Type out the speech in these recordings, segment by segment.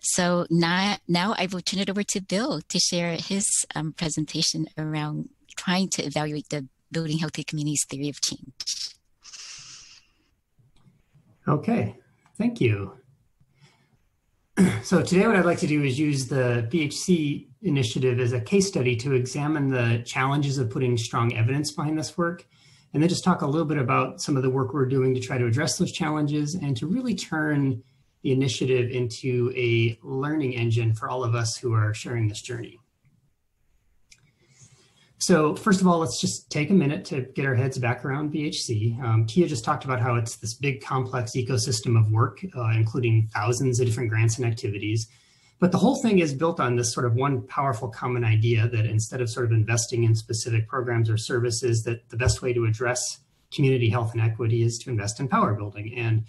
So now I will turn it over to Bill to share his presentation around trying to evaluate the Building Healthy Communities theory of change. Okay, thank you. So today what I'd like to do is use the BHC initiative as a case study to examine the challenges of putting strong evidence behind this work, and then just talk a little bit about some of the work we're doing to try to address those challenges and to really turn the initiative into a learning engine for all of us who are sharing this journey. So first of all, let's just take a minute to get our heads back around BHC. Tia just talked about how it's this big complex ecosystem of work, including thousands of different grants and activities. But the whole thing is built on this sort of one powerful common idea that instead of sort of investing in specific programs or services, that the best way to address community health and equity is to invest in power building, and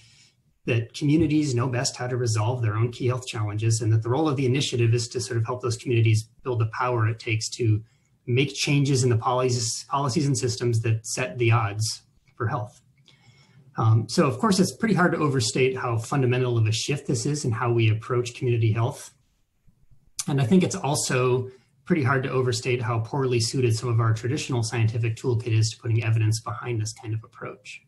that communities know best how to resolve their own key health challenges, and that the role of the initiative is to sort of help those communities build the power it takes to make changes in the policies and systems that set the odds for health. So of course, it's pretty hard to overstate how fundamental of a shift this is in how we approach community health. And I think it's also pretty hard to overstate how poorly suited some of our traditional scientific toolkit is to putting evidence behind this kind of approach.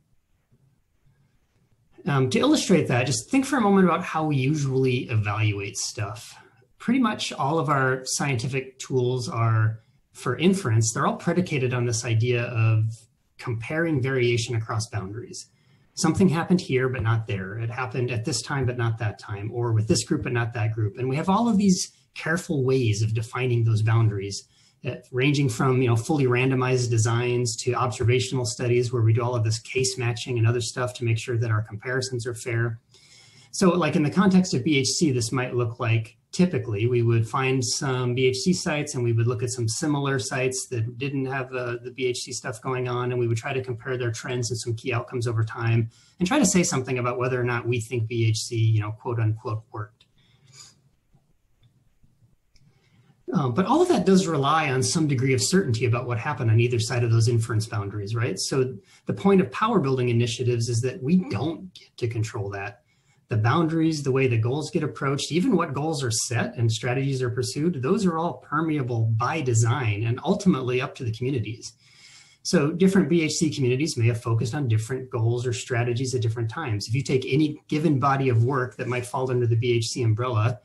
To illustrate that, just think for a moment about how we usually evaluate stuff. Pretty much all of our scientific tools are, for inference, they're all predicated on this idea of comparing variation across boundaries. Something happened here, but not there. It happened at this time, but not that time, or with this group, but not that group. And we have all of these careful ways of defining those boundaries, ranging from fully randomized designs to observational studies where we do all of this case matching and other stuff to make sure that our comparisons are fair. So like in the context of BHC, this might look like typically we would find some BHC sites and we would look at some similar sites that didn't have the BHC stuff going on, and we would try to compare their trends and some key outcomes over time and try to say something about whether or not we think BHC, quote unquote, worked. But all of that does rely on some degree of certainty about what happened on either side of those inference boundaries, right? So the point of power building initiatives is that we don't get to control that. The boundaries, the way the goals get approached, even what goals are set and strategies are pursued, those are all permeable by design and ultimately up to the communities. So different BHC communities may have focused on different goals or strategies at different times. If you take any given body of work that might fall under the BHC umbrella,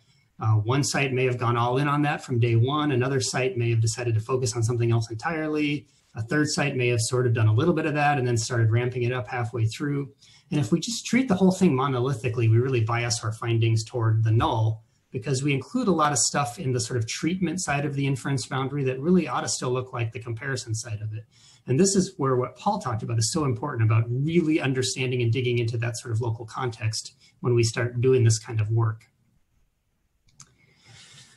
one site may have gone all in on that from day one. Another site may have decided to focus on something else entirely. A third site may have sort of done a little bit of that and then started ramping it up halfway through. And if we just treat the whole thing monolithically, we really bias our findings toward the null, because we include a lot of stuff in the sort of treatment side of the inference boundary that really ought to still look like the comparison side of it. And this is where what Paul talked about is so important, about really understanding and digging into that sort of local context when we start doing this kind of work.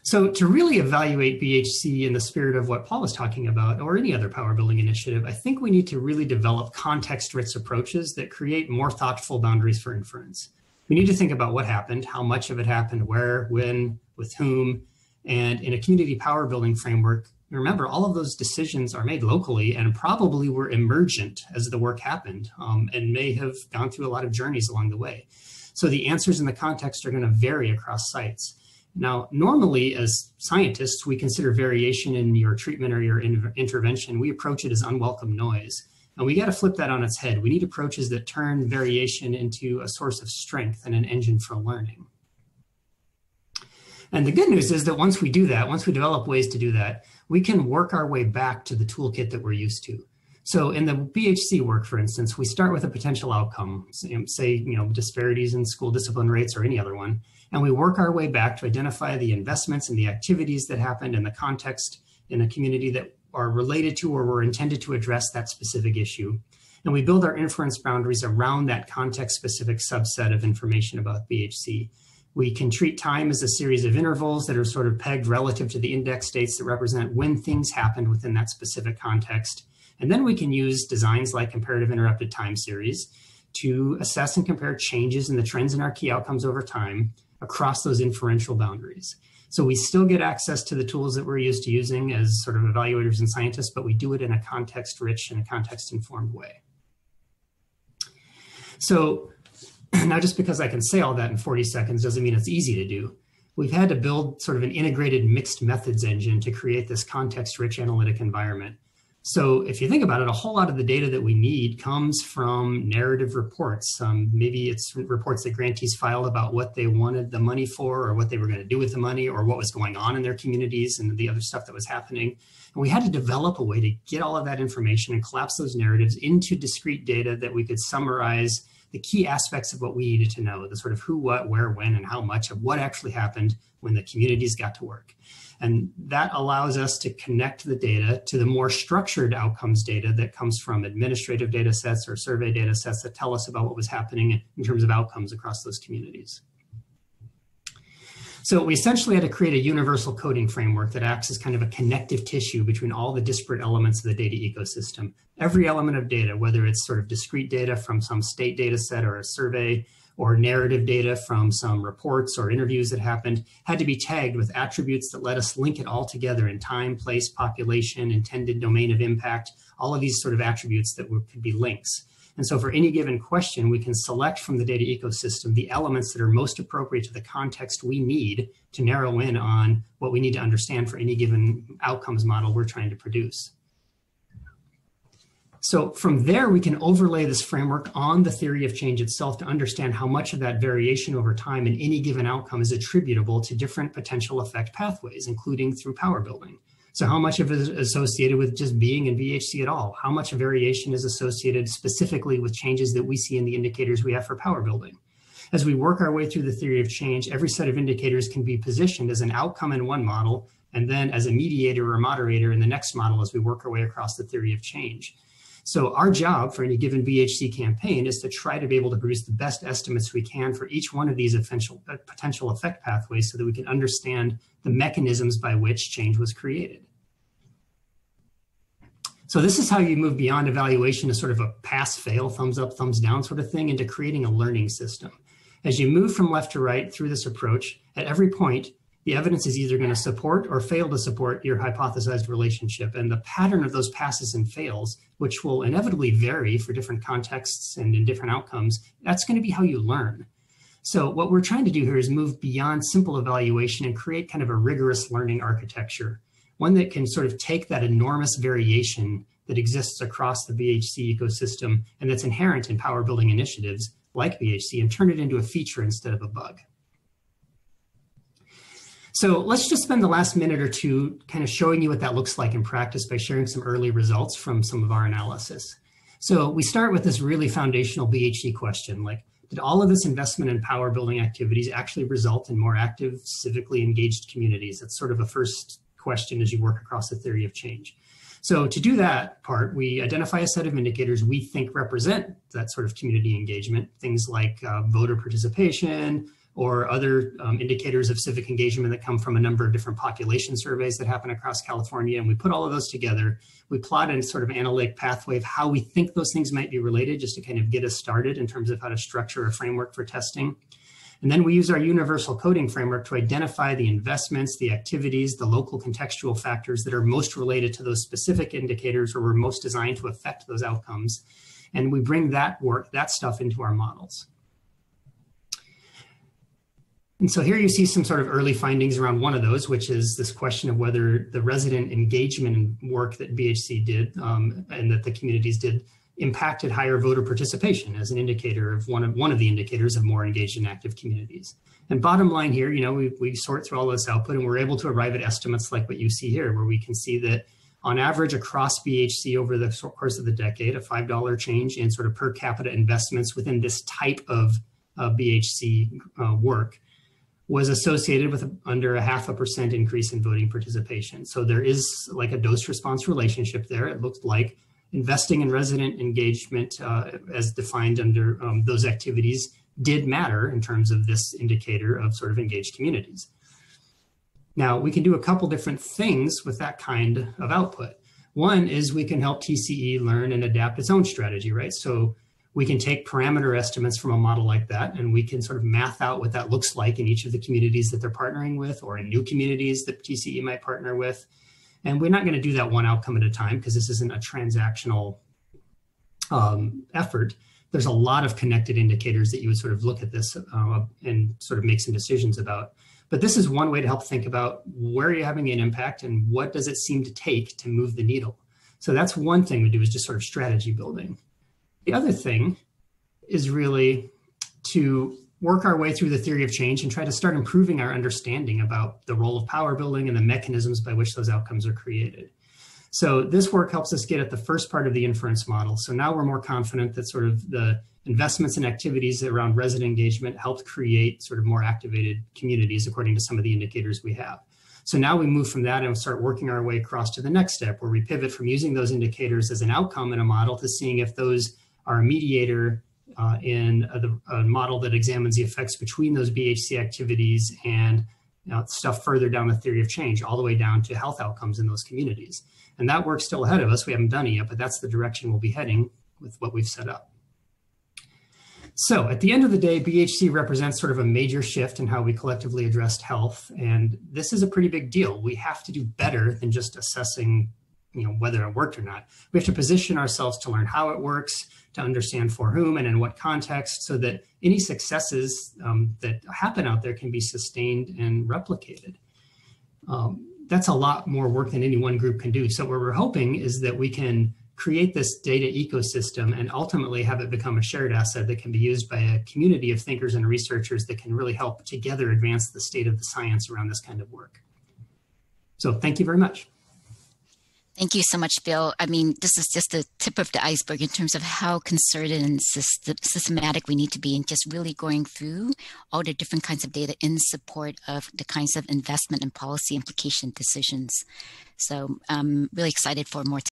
So to really evaluate BHC in the spirit of what Paul was talking about, or any other power building initiative, I think we need to really develop context-rich approaches that create more thoughtful boundaries for inference. We need to think about what happened, how much of it happened, where, when, with whom, and in a community power building framework, remember all of those decisions are made locally and probably were emergent as the work happened, and may have gone through a lot of journeys along the way. So the answers in the context are going to vary across sites. Now, normally as scientists, we consider variation in your treatment or your intervention, we approach it as unwelcome noise. And we got to flip that on its head. We need approaches that turn variation into a source of strength and an engine for learning. And the good news is that once we do that, once we develop ways to do that, we can work our way back to the toolkit that we're used to. So in the BHC work, for instance, we start with a potential outcome, say, disparities in school discipline rates or any other one, and we work our way back to identify the investments and the activities that happened in the context in a community that are related to or were intended to address that specific issue. And we build our inference boundaries around that context-specific subset of information about BHC. We can treat time as a series of intervals that are sort of pegged relative to the index states that represent when things happened within that specific context. And then we can use designs like comparative interrupted time series to assess and compare changes in the trends in our key outcomes over time across those inferential boundaries. So we still get access to the tools that we're used to using as sort of evaluators and scientists, but we do it in a context-rich and a context-informed way. So now just because I can say all that in 40 seconds doesn't mean it's easy to do. we've had to build sort of an integrated mixed methods engine to create this context-rich analytic environment. So if you think about it, a whole lot of the data that we need comes from narrative reports. Maybe it's reports that grantees filed about what they wanted the money for, or what they were going to do with the money, or what was going on in their communities and the other stuff that was happening. And we had to develop a way to get all of that information and collapse those narratives into discrete data that we could summarize the key aspects of what we needed to know, the sort of who, what, where, when, and how much of what actually happened when the communities got to work. And that allows us to connect the data to the more structured outcomes data that comes from administrative data sets or survey data sets that tell us about what was happening in terms of outcomes across those communities. So we essentially had to create a universal coding framework that acts as kind of a connective tissue between all the disparate elements of the data ecosystem. Every element of data, whether it's sort of discrete data from some state data set or a survey, or narrative data from some reports or interviews that happened, had to be tagged with attributes that let us link it all together in time, place, population, intended domain of impact, all of these sort of attributes that could be links. And so for any given question, we can select from the data ecosystem the elements that are most appropriate to the context we need to narrow in on what we need to understand for any given outcomes model we're trying to produce. So from there, we can overlay this framework on the theory of change itself to understand how much of that variation over time in any given outcome is attributable to different potential effect pathways, including through power building. So how much of it is associated with just being in VHC at all? How much variation is associated specifically with changes that we see in the indicators we have for power building? As we work our way through the theory of change, every set of indicators can be positioned as an outcome in one model, and then as a mediator or moderator in the next model as we work our way across the theory of change. So our job for any given VHC campaign is to try to be able to produce the best estimates we can for each one of these potential effect pathways so that we can understand the mechanisms by which change was created. So this is how you move beyond evaluation to sort of a pass-fail, thumbs up, thumbs down sort of thing into creating a learning system. As you move from left to right through this approach, at every point, the evidence is either going to support or fail to support your hypothesized relationship. And the pattern of those passes and fails, which will inevitably vary for different contexts and in different outcomes, that's going to be how you learn. So what we're trying to do here is move beyond simple evaluation and create kind of a rigorous learning architecture, one that can sort of take that enormous variation that exists across the VHC ecosystem and that's inherent in power building initiatives like VHC and turn it into a feature instead of a bug. So let's just spend the last minute or two kind of showing you what that looks like in practice by sharing some early results from some of our analysis. So we start with this really foundational VHC question, like, did all of this investment in power building activities actually result in more active, civically engaged communities? That's sort of a first question as you work across the theory of change. So to do that part, we identify a set of indicators we think represent that sort of community engagement, things like voter participation, or other indicators of civic engagement that come from a number of different population surveys that happen across California. And we put all of those together. We plot a sort of analytic pathway of how we think those things might be related, just to kind of get us started in terms of how to structure a framework for testing. And then we use our universal coding framework to identify the investments, the activities, the local contextual factors that are most related to those specific indicators or were most designed to affect those outcomes. And we bring that stuff into our models. And so here you see some sort of early findings around one of those, which is this question of whether the resident engagement work that BHC did and that the communities did impacted higher voter participation as an indicator of one of the indicators of more engaged and active communities. And bottom line here, you know, we sort through all this output and we're able to arrive at estimates like what you see here, where we can see that on average across BHC over the course of the decade, a $5 change in sort of per capita investments within this type of BHC work was associated with under a 0.5% increase in voting participation. So there is like a dose-response relationship there. It looked like investing in resident engagement as defined under those activities did matter in terms of this indicator of sort of engaged communities. Now, we can do a couple different things with that kind of output. One is we can help TCE learn and adapt its own strategy, right? So we can take parameter estimates from a model like that, and we can sort of math out what that looks like in each of the communities that they're partnering with or in new communities that TCE might partner with. And we're not going to do that one outcome at a time because this isn't a transactional effort. There's a lot of connected indicators that you would sort of look at this and sort of make some decisions about. But this is one way to help think about where you're having an impact and what does it seem to take to move the needle. So that's one thing we do, is just sort of strategy building. The other thing is really to work our way through the theory of change and try to start improving our understanding about the role of power building and the mechanisms by which those outcomes are created. So this work helps us get at the first part of the inference model. So now we're more confident that sort of the investments and activities around resident engagement helped create sort of more activated communities according to some of the indicators we have. So now we move from that and start working our way across to the next step, where we pivot from using those indicators as an outcome in a model to seeing if those are a mediator in a model that examines the effects between those BHC activities and stuff further down the theory of change, all the way down to health outcomes in those communities. And that work's still ahead of us. We haven't done it yet, but that's the direction we'll be heading with what we've set up. So at the end of the day, BHC represents sort of a major shift in how we collectively addressed health. And this is a pretty big deal. We have to do better than just assessing, whether it worked or not. We have to position ourselves to learn how it works, to understand for whom and in what context, so that any successes that happen out there can be sustained and replicated. That's a lot more work than any one group can do. So what we're hoping is that we can create this data ecosystem and ultimately have it become a shared asset that can be used by a community of thinkers and researchers that can really help together advance the state of the science around this kind of work. So thank you very much. Thank you so much, Bill. I mean, this is just the tip of the iceberg in terms of how concerted and systematic we need to be in just really going through all the different kinds of data in support of the kinds of investment and policy implication decisions. So I'm really excited for more